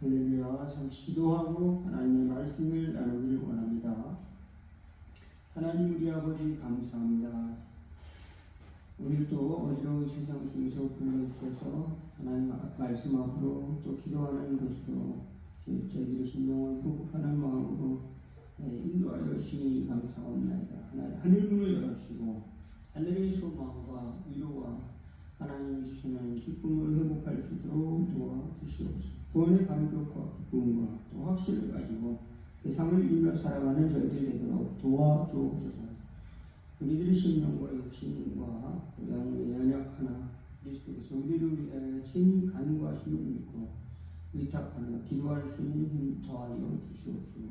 할렐루야. 잠시 기도하고 하나님의 말씀을 나누기를 원합니다. 하나님 우리 아버지 감사합니다. 오늘도 어지러운 세상 속에서 불러주셔서 하나님 말씀 앞으로 또 기도하는 것으로 저희들의 심령을 회복하는 마음으로 인도하여 주시니 감사합니다. 하늘 문을 열어주시고 하늘의 소망과 위로와 하나님이 주시는 기쁨을 회복할 수 있도록 도와주시옵소서. 구원의 감격과 기쁨과 또 확신을 가지고 세상을 이기며 살아가는 저희들 되도록 도와주옵소서. 우리들의 심령과 육신과 또 영의 연약하나 그리스도께서 우리를 위하여 친히 간구하심을 믿고 의탁하며 기도할 수 있는 힘 더하여 주시옵소서.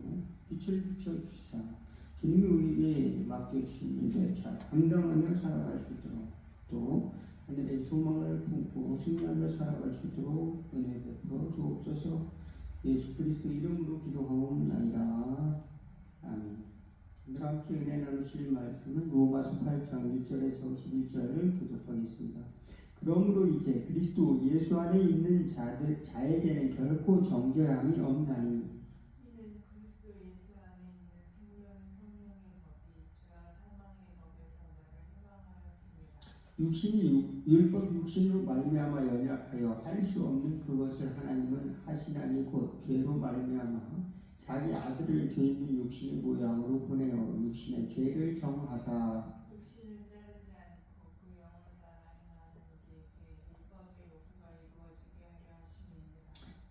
빛을 비춰주시사 주님이 우리에게 맡겨주신 일에 잘 감당하며 살아갈 수 있도록 또 하늘의 소망을 품고 승리하며 살아갈 수 있도록 은혜 베풀어 주옵소서. 예수 그리스도 이름으로 기도하옵나이다. 아멘. 오늘 함께 은혜 나누실 말씀은 로마서 8장 1절에서 11절을 교독하겠습니다. 그러므로 이제 그리스도 예수 안에 있는 자에게는 결코 정죄함이 없나니 이는 그리스도 예수 안에 있는 생명의 성령의 법이 죄와 사망의 법에서 나를 해방하였습니다. 육신이 율법 육신으로 말미암아 연약하여 할 수 없는 그것을 하나님은 하시나니 곧 죄로 말미암아 자기 아들을 죄 있는 육신의 모양으로 보내어 육신의 죄를 정하사 육신을 따르지 않고 그 영을 따라 행하는 우리에게 율법의 요구가 이루어지게 하려 하심이니라.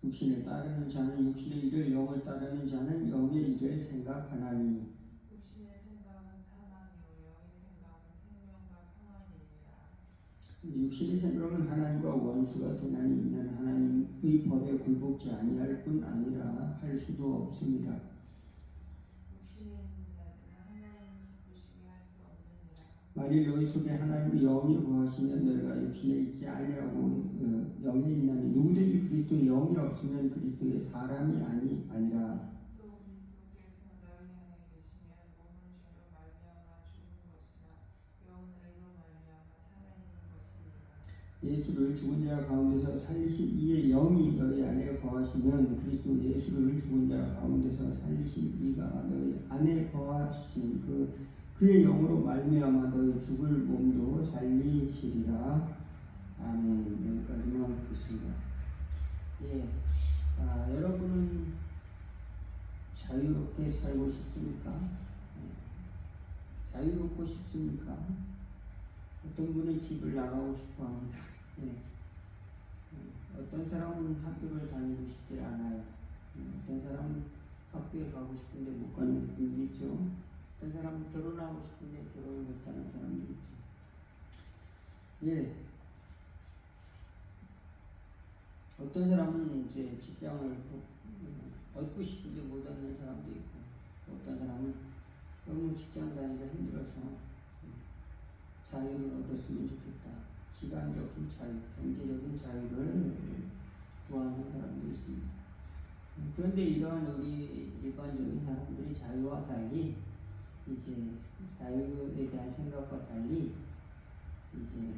육신을 따르는 자는 육신의 일을 영을 따르는 자는 영의 일을 생각하나니 육신의 생각은 사망이요 영의 생각은 생명과 평안이니라. 육신의 생각은 하나님과 원수가 되나니 이는 하나님의 법에 굴복지 아니할 뿐 아니라 할 수도 없습니다. 육신에 있는 자들은 하나님을 기쁘시게 할 수 없느니라. 만일 너희 속에 하나님의 영이 거하시면 너희가 육신에 있지 아니라고 영에 있나니 누구든지 그리스도의 영이 없으면 그리스도의 사람이 아니라. 또 그리스도께서 너희 안에 계시면 몸은 죄로 말미암아 죽은 것이나 영은 의로 말미암아 살아있는 것이니라. 예수를 죽은 자 가운데서 살리신 이의 영이 너희 안에 거하시면 그리스도 예수를 죽은 자 가운데서 살리신 이가 너희 안에 거하신 그의 영으로 말미암아 너희 죽을 몸도 살리시리라. 아멘. 여기까지만 보겠습니다. 여러분은 자유롭게 살고 싶습니까? 자유롭고 싶습니까? 어떤 분은 집을 나가고 싶어 합니다. 어떤 사람은 학교를 다니고 싶지 않아요. 어떤 사람은 학교에 가고 싶은데 못 가는 분도 있죠. 어떤 사람은 결혼하고 싶은데 결혼을 못하는 사람도 있죠. 어떤 사람은 이제 직장을 얻고 싶은데 못 얻는 사람도 있고, 어떤 사람은 너무 직장 다니기가 힘들어서 자유를 얻었으면 좋겠다. 시간적인 자유, 경제적인 자유를 구하는 사람도 있습니다. 그런데 이러한 우리 일반적인 사람들의 자유와 달리 이제 자유에 대한 생각과 달리 이제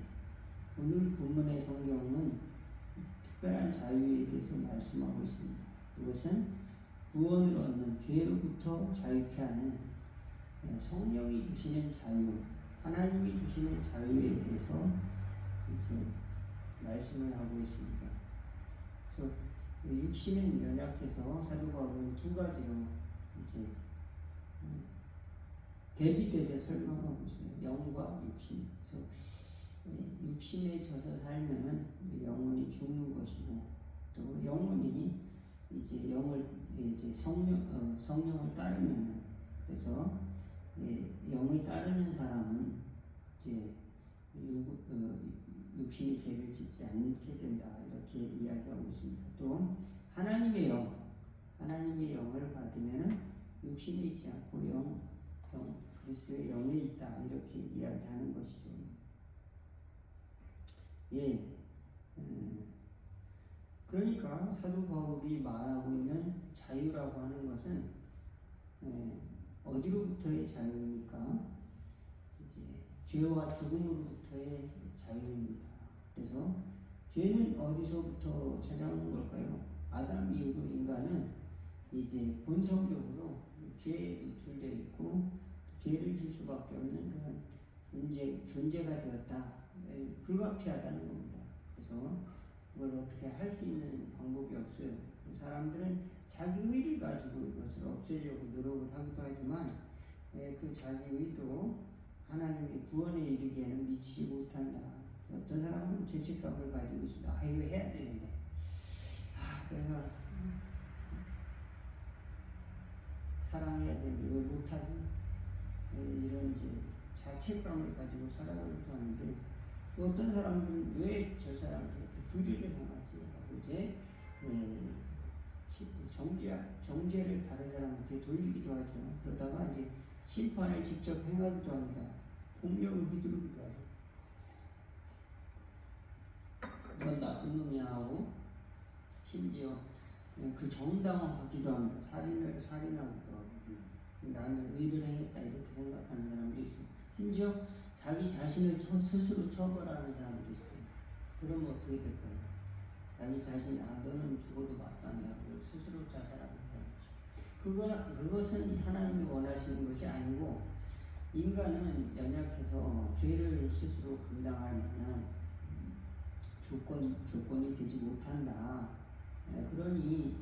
오늘 본문의 성경은 특별한 자유에 대해서 말씀하고 있습니다. 그것은 구원을 얻는 죄로부터 자유케 하는 성령이 주시는 자유, 하나님이 주시는 자유에 대해서 이제 말씀을 하고 있습니다. 그래서 육신은 연약해서 사도 바울은 두 가지로 이제 대비돼서 설명하고 있어요. 영과 육신. 그래서 육신에 져서 살면은 영혼이 죽는 것이고 또 영혼이 이제 성령을 따르면은 그래서 영을 따르는 사람은 이제 육신의 죄를 짓지 않게 된다 이렇게 이야기하고 있습니다. 또 하나님의 영을 받으면은 육신에 있지 않고 그리스도의 영에 있다 이렇게 이야기하는 것이죠. 그러니까 사도 바울이 말하고 있는 자유라고 하는 것은 어디로부터의 자유입니까? 이제 죄와 죽음으로부터의 자유입니다. 그래서 죄는 어디서부터 찾아온 걸까요? 아담 이후로 이제 본성적으로 죄에 노출되어 있고 죄를 질 수밖에 없는 그런 존재가 되었다. 불가피하다는 겁니다. 그래서 그걸 어떻게 할 수 있는 방법이 없어요. 사람들은 자기 의를 가지고 이것을 없애려고 노력을 하기도 하지만 그 자기 의도 하나님의 구원에 이르기에는 미치지 못한다. 어떤 사람은 죄책감을 가지고 있습니다. 이거 해야 되는데 내가 사랑해야 되는데 왜 못하지? 이런 이제 자책감을 가지고 살아가기도 하는데 또 어떤 사람들은 왜 저 사람을 그렇게 불의를 행하지? 하고 이제 정죄를 다른 사람한테 돌리기도 하죠. 그러다가 이제 심판을 직접 행하기도 합니다. 폭력을 휘두르기도 하죠. 넌 나쁜 놈이야 하고 심지어 그 정당화하기도 합니다. 살인하기도 하고 나는 의를 행했다 이렇게 생각하는 사람도 있어요. 심지어 자기 자신을 스스로 처벌하는 사람도 있어요. 그러면 어떻게 될까요? 자기 자신이 너는 죽어도 마땅해 하고 스스로 자살하는 사람이죠. 그것은 하나님이 원하시는 것이 아니고 인간은 연약해서 죄를 스스로 감당할 만한 조건이 되지 못한다. 그러니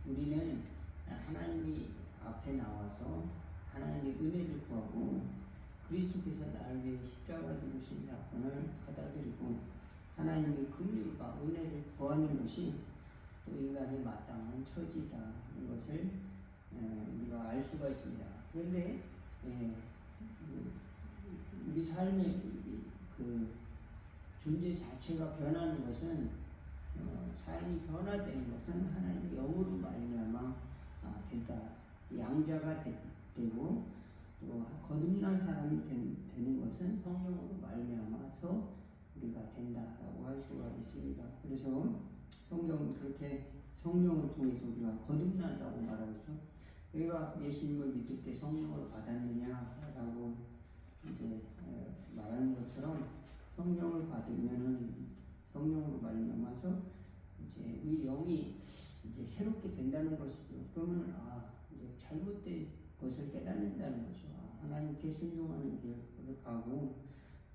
우리는 하나님이 앞에 나와서 하나님의 은혜를 구하고 그리스도께서 나를 위해 십자가 죽으신 사건을 받아들이고 하나님의 긍휼과 은혜를 구하는 것이 또 인간의 마땅한 처지다는 것을 우리가 알 수가 있습니다. 그런데 우리 삶의 그 존재 자체가 변하는 것은 삶이 변화되는 것은 하나님의 영으로 말미암아 된다. 양자가 되고 또 거듭난 사람이 되는 것은 성령으로 말미암아서 우리가 된다라고 할 수가 있습니다. 그래서 성경은 그렇게 성령을 통해서 우리가 거듭난다고 말하죠. 우리가 예수님을 믿을 때 성령을 받았느냐라고 이제 말하는 것처럼 성령을 받으면은 성령으로 말미암아서 이제 우리 영이 이제 새롭게 된다는 것이죠. 그러면 이제 잘못된 것을 깨닫는다는 것이죠. 하나님께 순종하는 길을 가고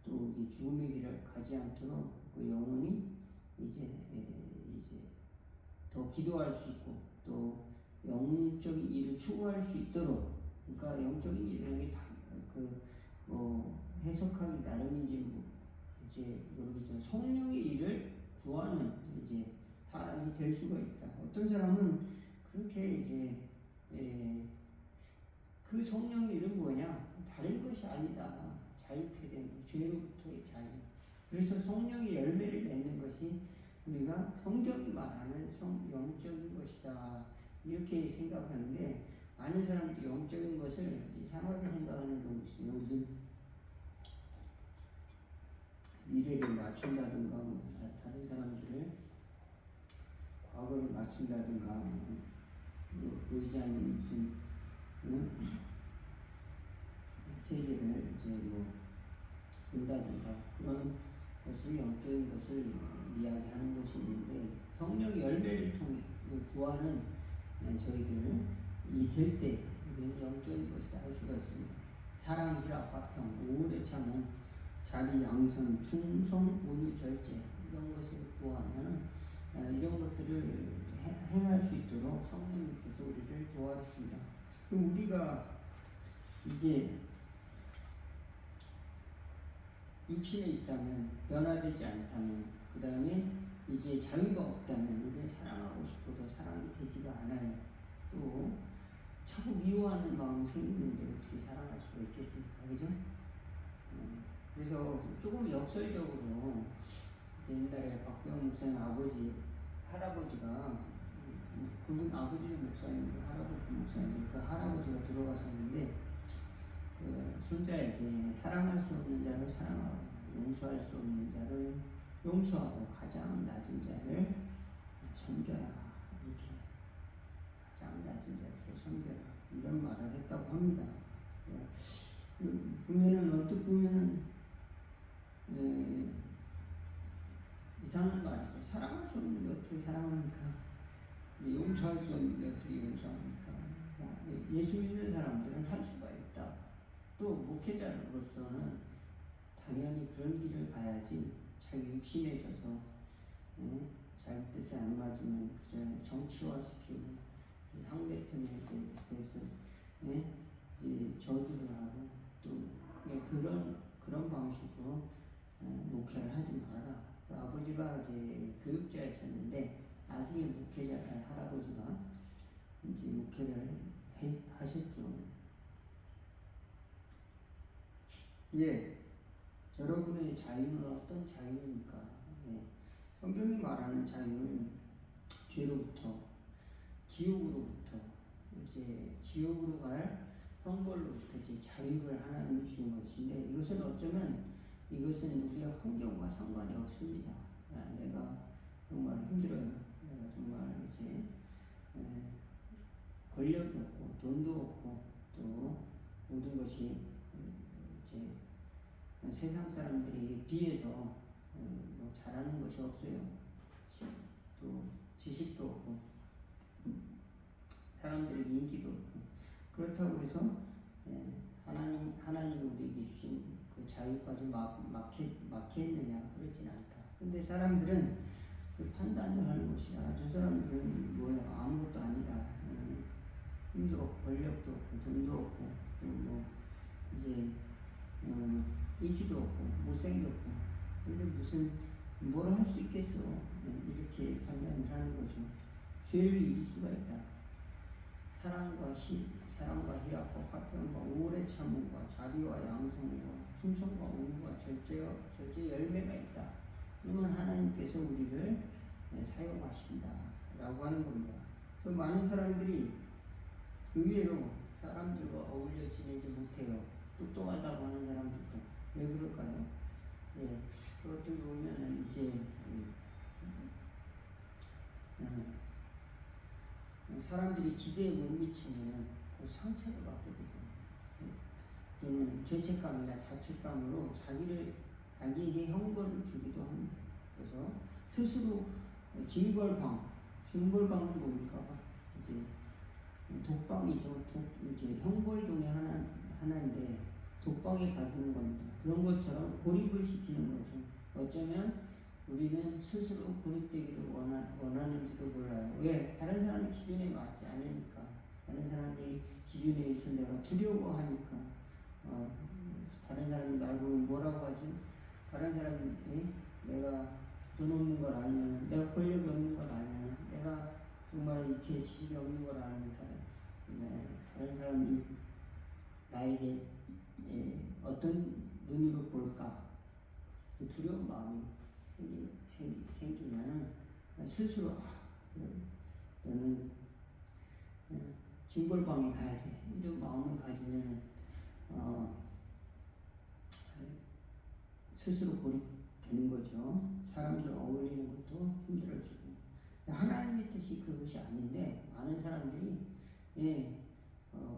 또 이 죽음의 길을 가지 않도록 그 영혼이 이제 더 기도할 수 있고 또 영적인 일을 추구할 수 있도록 그러니까 영적인 일이 해석하기 나름인지 이제 모르겠지만 성령의 일을 구하는 이제 사람이 될 수가 있다. 어떤 사람은 그렇게 이제 그 성령의 일은 뭐냐? 다른 것이 아니다. 자유케 되는 죄로부터의 자유. 그래서 성령의 열매를 맺는 것이 우리가 성경이 말하는 영적인 것이다. 이렇게 생각하는데 많은 사람들이 영적인 것을 이상하게 생각하는 경우가 있어요. 무슨 미래를 맞춘다든가 다른 사람들을 과거를 맞춘다든가 보이지 않는 무슨 세계를 이제 본다든가 그런 것을 영적인 것을 이야기하는 것이 있는데 성령의 열매를 통해 구하는 저희들은 될 때 우리는 영적인 것이다 할 수가 있습니다. 사랑, 희락, 화평, 오래 참음, 자비, 양선, 충성, 온유, 절제 이런 것을 구하면 이런 것들을 행할 수 있도록 성령님께서 우리를 도와주십니다. 그럼 우리가 이제 육신에 있다면 변화되지 않다면 그 다음에 이제 자유가 없다면 우리는 사랑하고 싶어도 사랑이 되지가 않아요. 또 자꾸 미워하는 마음이 생기는데 어떻게 사랑할 수가 있겠습니까? 그죠? 그래서 조금 역설적으로 옛날에 박병 목사님 할아버지가 그분 아버지도 목사님이고 할아버지 목사님 그 할아버지가 돌아가셨는데 손자에게 사랑할 수 없는 자를 사랑하고 용서할 수 없는 자를 용서하고 가장 낮은 자를 섬겨라 이렇게 가장 낮은 자를 섬겨라 이런 말을 했다고 합니다. 보면은 어떻게 보면은 이상한 말이죠. 사랑할 수 없는데 어떻게 사랑합니까? 용서할 수 없는데 어떻게 용서합니까? 예수 믿는 사람들은 할 수가 있다. 또 목회자로서는 당연히 그런 길을 가야지. 자기 육신해져서 자기 뜻에 안 맞으면 그저 정치화시키고 상대편에 대해서 저주를 하고 또 그런 방식으로 목회를 하지 말아라. 아버지가 이제 교육자였었는데 나중에 할아버지가 이제 목회를 하셨죠. 예, 여러분의 자유는 어떤 자유입니까? 성경이 말하는 자유는 죄로부터, 지옥으로부터, 이제 지옥으로 갈 형벌로부터 이제 자유를 하나님이 주는 것인데, 이것은 어쩌면 이것은 우리의 환경과 상관이 없습니다. 내가 정말 힘들어요. 내가 정말 이제 권력이 없고 돈도 없고 또 모든 것이 이제 세상 사람들에 비해서 뭐 잘하는 것이 없어요. 또 지식도 없고 사람들에게 인기도 없고 그렇다고 해서 하나님 우리에게 주신 그 자유까지 막혀있느냐 그렇진 않다. 근데 사람들은 그 판단을 하는 것이야. 저 사람들은 뭐야 아무것도 아니다. 힘도 없고 권력도 없고 돈도 없고 또 뭐 이제 인기도 없고 못생겼고 근데 무슨 뭘 할 수 있겠어. 이렇게 판단을 하는 거죠. 죄를 이길 수가 있다. 사랑과 희락과 화평과 오래 참음과 자비와 양성과 충성과 온유와 절제 열매가 있다. 그러면 하나님께서 우리를 사용하신다라고 하는 겁니다. 그 많은 사람들이 의외로 사람들과 어울려 지내지 못해요. 똑똑하다고 하는 사람들도. 왜 그럴까요? 그것들 보면은 이제 사람들이 기대에 못 미치면 그 상처를 받게 되죠. 또는 죄책감이나 자책감으로 자기에게 형벌을 주기도 합니다. 그래서 스스로 징벌방은 뭡니까? 이제 독방이죠. 이제 형벌 중에 하나인데 독방에 가두는 겁니다. 그런 것처럼 고립을 시키는 거죠. 어쩌면 우리는 스스로 고립되기를 원하는지도 몰라요. 왜? 다른 사람의 기준에 맞지 않으니까. 다른 사람의 기준에 의해서 내가 두려워하니까. 다른 사람이 날 보면 뭐라고 하지? 다른 사람이 내가 돈 없는 걸 알면, 내가 권력이 없는 걸 알면, 내가 정말 이렇게 지식이 없는 걸 알면 다른 사람이 나에게 어떤 눈으로 볼까? 그 두려운 마음이 생기면은 스스로 너는 징벌방에 가야 돼. 이런 마음을 가지면 스스로 고립되는 거죠. 사람들 어울리는 것도 힘들어지고. 하나님의 뜻이 그것이 아닌데 많은 사람들이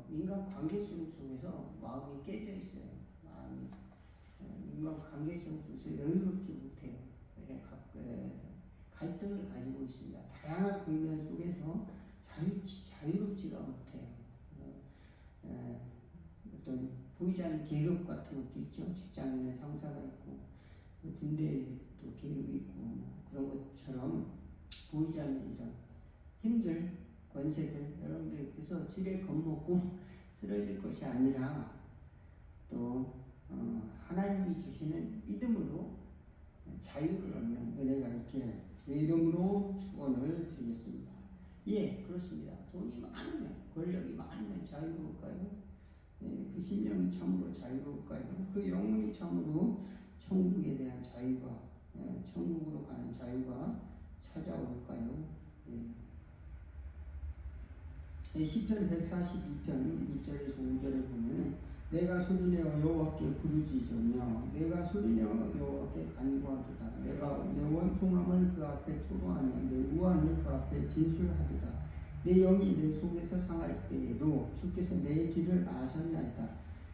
인간 관계성 속에서 마음이 깨져 있어요. 인간 관계성 속에서 여유롭지 못해요. 갈등을 가지고 있습니다. 다양한 국면 속에서 자유롭지가 못해요. 어떤 보이지 않는 계급 같은 것도 있죠. 직장에는 상사가 있고 군대에도 계급이 있고 그런 것처럼 보이지 않는 이런 힘들 권세들 여러분들께서 지레 겁먹고 쓰러질 것이 아니라 또 하나님이 주시는 믿음으로 자유를 얻는 은혜가 있기를 주의 이름으로 축원을 드리겠습니다. 예, 그렇습니다. 돈이 많으면 권력이 많으면 자유로울까요? 그 심령이 참으로 자유로울까요? 그 영혼이 참으로 천국에 대한 자유가 천국으로 가는 자유가 찾아올까요? 시편 142편 2절에서 5절에 보면 내가 소리내어 여호와께 부르짖으며 내가 소리내어 여호와께 간구하도다. 내가 내 원통함을 그 앞에 토로하며 내 우환을 그 앞에 진술하도다. 내 영이 내 속에서 상할 때에도 주께서 내 길을 아셨나이다.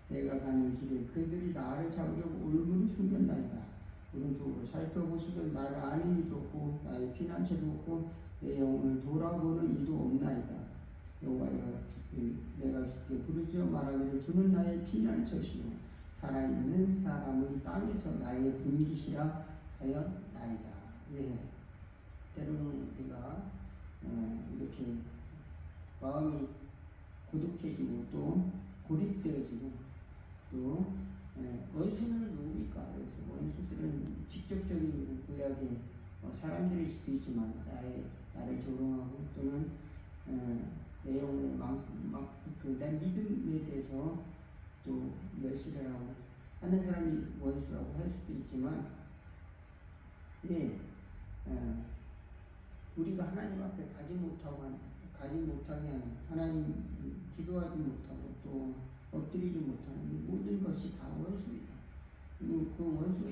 내가 가는 길에 그들이 나를 잡으려고 울분 숨겼나이다. 오른쪽으로 살펴보시면 나를 아는 이도 없고 나의 피난처도 없고 내 영혼을 돌아보는 이도 없나이다. 여호와여 주여 말하기를 주는 나의 피난처시요 살아있는 사람의 땅에서 나의 분깃이라 하였나이다. 예. 때로는 우리가 이렇게 마음이 고독해지고 또 고립되어지고 또 원수는 누굽니까? 그래서 원수들은 직접적인 구약의 사람들일 수도 있지만 나를 조롱하고 또는 내용을 내 믿음에 대해서 또 멸시를 하고 하는 사람이 원수라고 할 수도 있지만 예, 우리가 하나님 앞에 가지 못하게 하는 하나님 기도하지 못하고 또 엎드리지 못하는 이 모든 것이 다 원수입니다. 그 원수가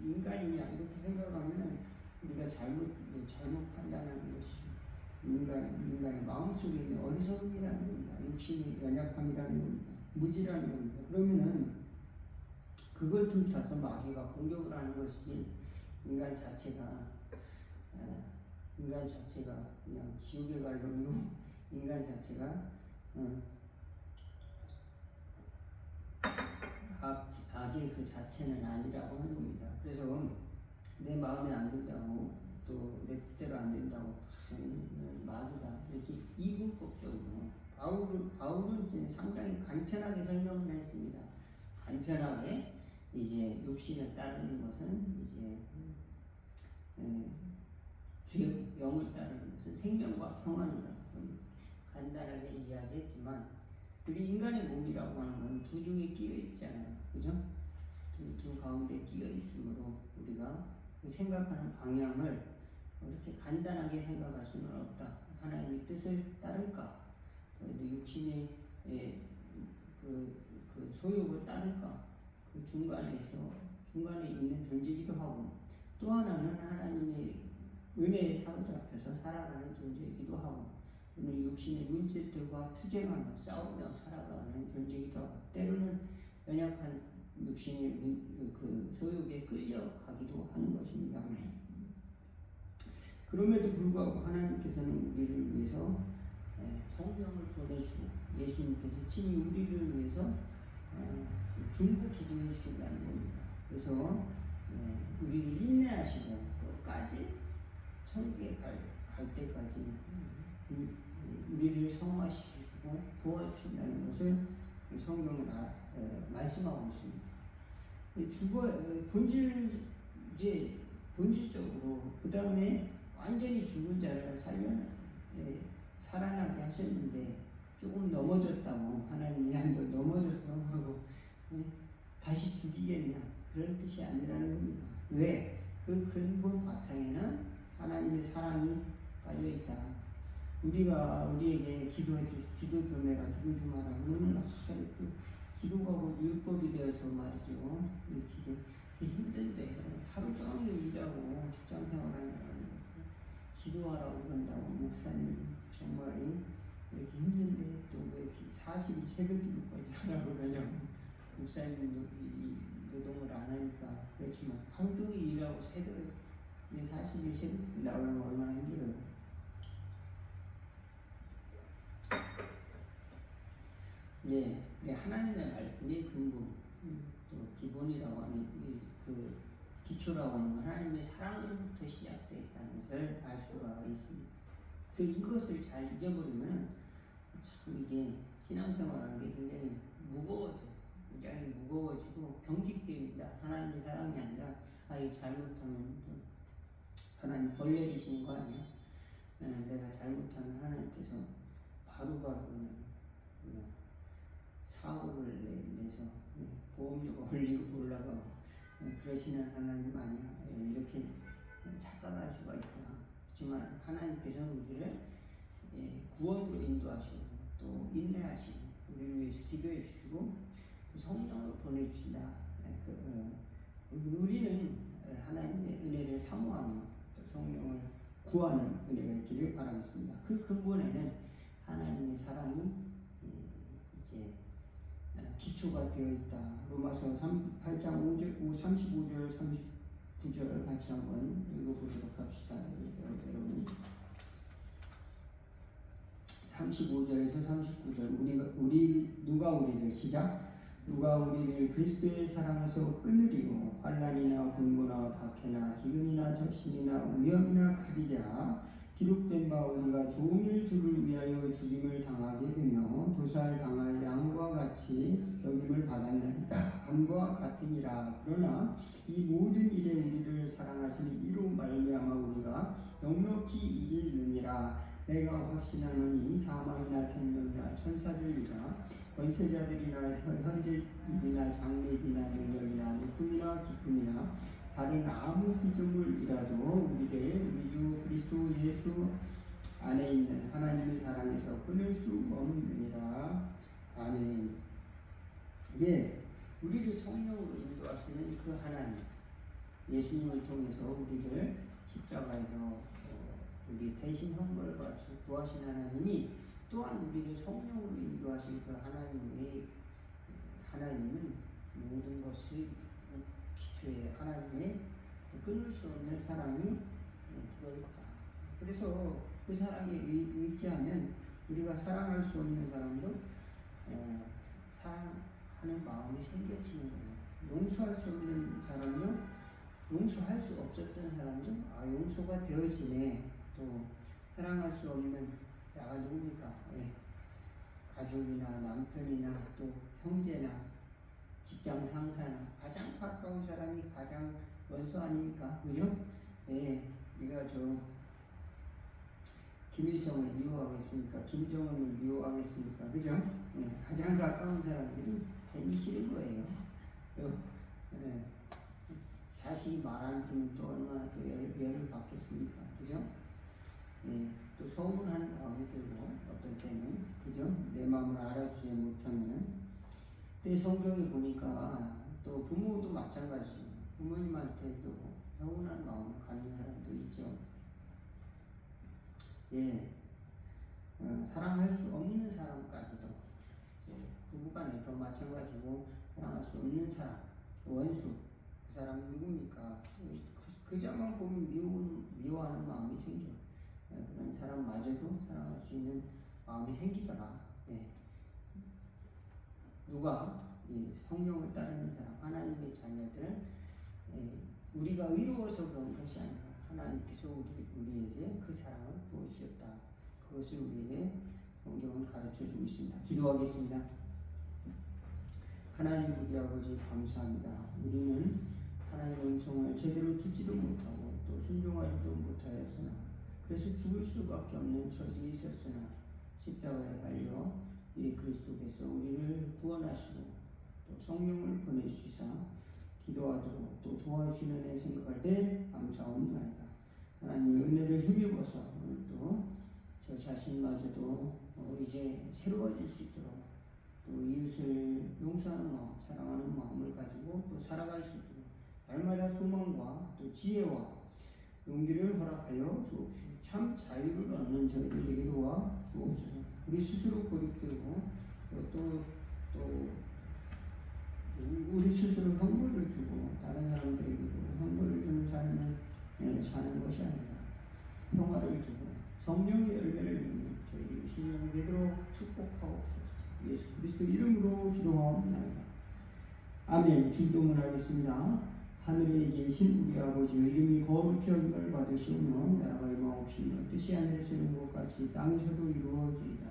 인간이냐 이렇게 생각하면 우리가 잘못 판단하는 것이 인간의 마음속에 있는 어리석음이라는 겁니다. 육신의 연약함이라는 겁니다. 무지라는 겁니다. 그러면은 그걸 틈타서 마귀가 공격을 하는 것이 인간 자체가 그냥 지옥에 갈 놈이고 인간 자체가 악의 그 자체는 아니라고 하는 겁니다. 그래서 내 마음에 안 든다고 또 내 뜻대로 안 된다고 마귀다 이렇게 이분법적으로 바울은 이제 상당히 간편하게 설명을 했습니다. 간편하게 이제 육신을 따르는 것은 이제 주의 영을 따르는 것은 생명과 평안이다. 간단하게 이야기했지만 우리 인간의 몸이라고 하는 건 두 중에 끼어 있잖아요. 그죠? 두 가운데 끼어 있으므로 우리가 생각하는 방향을 이렇게 간단하게 생각할 수는 없다. 하나님의 뜻을 따를까? 또 육신의 그 소욕을 따를까? 그 중간에 있는 존재이기도 하고 또 하나는 하나님의 은혜에 사로잡혀서 살아가는 존재이기도 하고 또는 육신의 문제들과 투쟁하며 싸우며 살아가는 존재이기도 하고 때로는 연약한 육신의 그 소욕에 끌려가기도 하는 것입니다. 그럼에도 불구하고 하나님께서는 우리를 위해서 성령을 보내주고 예수님께서 친히 우리를 위해서 중보 기도해 주신다는 겁니다. 그래서 우리를 인내하시고 끝까지 천국에 갈 때까지 우리를 성화시키시고 도와주신다는 것을 성경은 말씀하고 있습니다. 본질적으로 그 다음에 완전히 죽은 자를 살아나게 하셨는데 조금 넘어졌다고 하나님이 넘어져서 하고 다시 죽이겠냐 그런 뜻이 아니라는 겁니다. 왜? 그 근본 바탕에는 하나님의 사랑이 깔려 있다. 우리가 우리에게 기도 좀 해라, 기도 좀 하라. 그러면 기도가 곧 율법이 되어서 말이죠. 기도 힘든데 하루 종일 일하고 직장 생활하느라고 기도하라고 그런다고 목사님 정말 이렇게 힘든데 또 왜 40일 새벽 기도까지 하라고 그러냐고 목사님 노동을 안 하니까 그렇지만 하루 종일 일하고 새벽에 40일 새벽 기도 나오려면 얼마나 힘들어요. 하나님의 말씀이 근본 또 기본이라고 하는 그 기초라고 하는 건 하나님의 사랑으로부터 시작되어 있다는 것을 알 수가 있습니다. 그래서 이것을 잘 잊어버리면 참 이게 신앙생활하는 게 굉장히 굉장히 무거워지고 경직됩니다. 하나님의 사랑이 아니라 이거 잘못하면 하나님 벌 내리시는 거 아니야? 내가 잘못하면 하나님께서 바로바로 그냥 사고를 내서 보험료가 올라가고 그러시는 하나님 아니야. 이렇게 착각할 수가 있다. 하지만 하나님께서는 우리를 구원으로 인도하시고 또 인내하시고 우리를 위해서 기도해 주시고 성령을 보내주신다. 우리는 하나님의 은혜를 사모하며 또 성령을 구하는 은혜가 있기를 바라겠습니다. 그 근본에는 하나님의 사랑이 이제 기초가 되어 있다. 로마서 8장 35절 39절 같이 한번 읽어보도록 합시다. 여러분 35절에서 39절 누가 우리를 시작 누가 우리를 그리스도의 사랑에서 끊으리요 환난이나 곤고나 박해나 기근이나 적신이나 위험이나 칼이랴 기록된 바 우리가 종일 주를 위하여 죽임을 당하게 되며 도살 당할 양과 같이 여김을 받았나이다. 암과 같으니라. 그러나 이 모든 일에 우리를 사랑하신 이로 말미암아 우리가 넉넉히 이기느니라. 내가 확신하노니 사망이나 생명이나 천사들이나 권세자들이나 현재일이나 장래일이나 능력이나 높음이나 깊음이나 다른 아무 피조물이라도 우리를 우리 주 그리스도 예수 안에 있는 하나님의 사랑에서 끊을 수 없느니라. 아멘. 예, 우리를 성령으로 인도하시는 그 하나님, 예수님을 통해서 우리를 십자가에서 우리 대신 헌물을 바쳐 구하신 하나님이 또한 우리를 성령으로 인도하신 그 하나님은 모든 것을 기초에 하나님의 끊을 수 없는 사랑이 들어있다. 그래서 그 사랑에 의지하면 우리가 사랑할 수 없는 사람도 사랑하는 마음이 생겨지는 거예요. 용서할 수 없는 사람도 용서할 수 없었던 사람도 용서가 되어지네. 또 사랑할 수 없는 자가 누굽니까? 가족이나 남편이나 또 형제나 직장 상사나 가장 가까운 사람이 가장 원수 아닙니까? 그죠? 우리가 김일성을 미워하겠습니까? 김정은을 미워하겠습니까? 그죠? 가장 가까운 사람들은 괜히 싫은 거예요. 또 자식이 말 안 들으면 또 얼마나 또 열을 받겠습니까? 그죠? 또 서운한 마음이 들고 어떨 때는 그죠? 내 마음을 알아주지 못하면 또 성경에 보니까 또 부모도 마찬가지죠. 부모님한테도 서운한 마음을 갖는 사람도 있죠. 사랑할 수 없는 사람까지도 부부간에 더 마찬가지고 사랑할 수 없는 사람, 원수, 그 사람은 누굽니까? 그자만 보면 미워하는 마음이 생겨. 그런 사람마저도 사랑할 수 있는 마음이 생기더라. 누가 성령을 따르는 사람, 하나님의 자녀들은 우리가 의로워서 그런 것이 아니라 하나님께서 우리에게 그 사랑을 부어주셨다. 그것을 우리에게 성경은 가르쳐주고 있습니다. 기도하겠습니다. 하나님 우리 아버지 감사합니다. 우리는 하나님의 음성을 제대로 듣지도 못하고 또 순종하지도 못하였으나 그래서 죽을 수밖에 없는 처지에 있었으나 십자가에 달려 이 그리스도께서 우리를 구원하시고 또 성령을 보내주시사 기도하도록 또 도와주시는 애 생각할 때 감사합니다. 하나님의 은혜를 힘입어서 오늘 또 저 자신마저도 이제 새로워질 수 있도록 또 이웃을 용서하는 마음, 사랑하는 마음을 가지고 또 살아갈 수 있도록 날마다 소망과 또 지혜와 용기를 허락하여 주옵시고 참 자유를 얻는 저희들 되게 도와 주옵소서. 우리 스스로 고립되고 또 우리 스스로 형벌을 주고 다른 사람들에게도 형벌을 주는 삶을 사는 것이 아니라 평화를 주고 성령의 열매를 맺는 저희들이 신령이 되도록 축복하옵소서. 예수 그리스도 이름으로 기도하옵나이다. 아멘. 중동을 하겠습니다. 하늘에 계신 우리 아버지의 이름이 거룩히 여김을 받으시오며 나라가 임하옵시며 뜻이 하늘에서 이룬 것 같이 땅에서도 이루어지이다.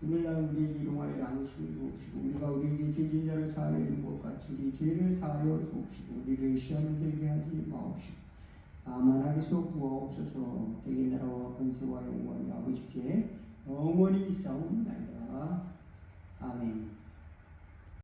오늘날 우리에게 일용할 양식을 주옵시고 우리가 우리에게 죄진 자를 사하여 이룬 것 같이 우리 죄를 사하여 주옵시고 우리를 시험에 들게 하지 마옵시고 다만 악에서 구하옵소서. 대개 나라와 권세와 영광이 아버지께 영원히 있사옵나이다. 아멘.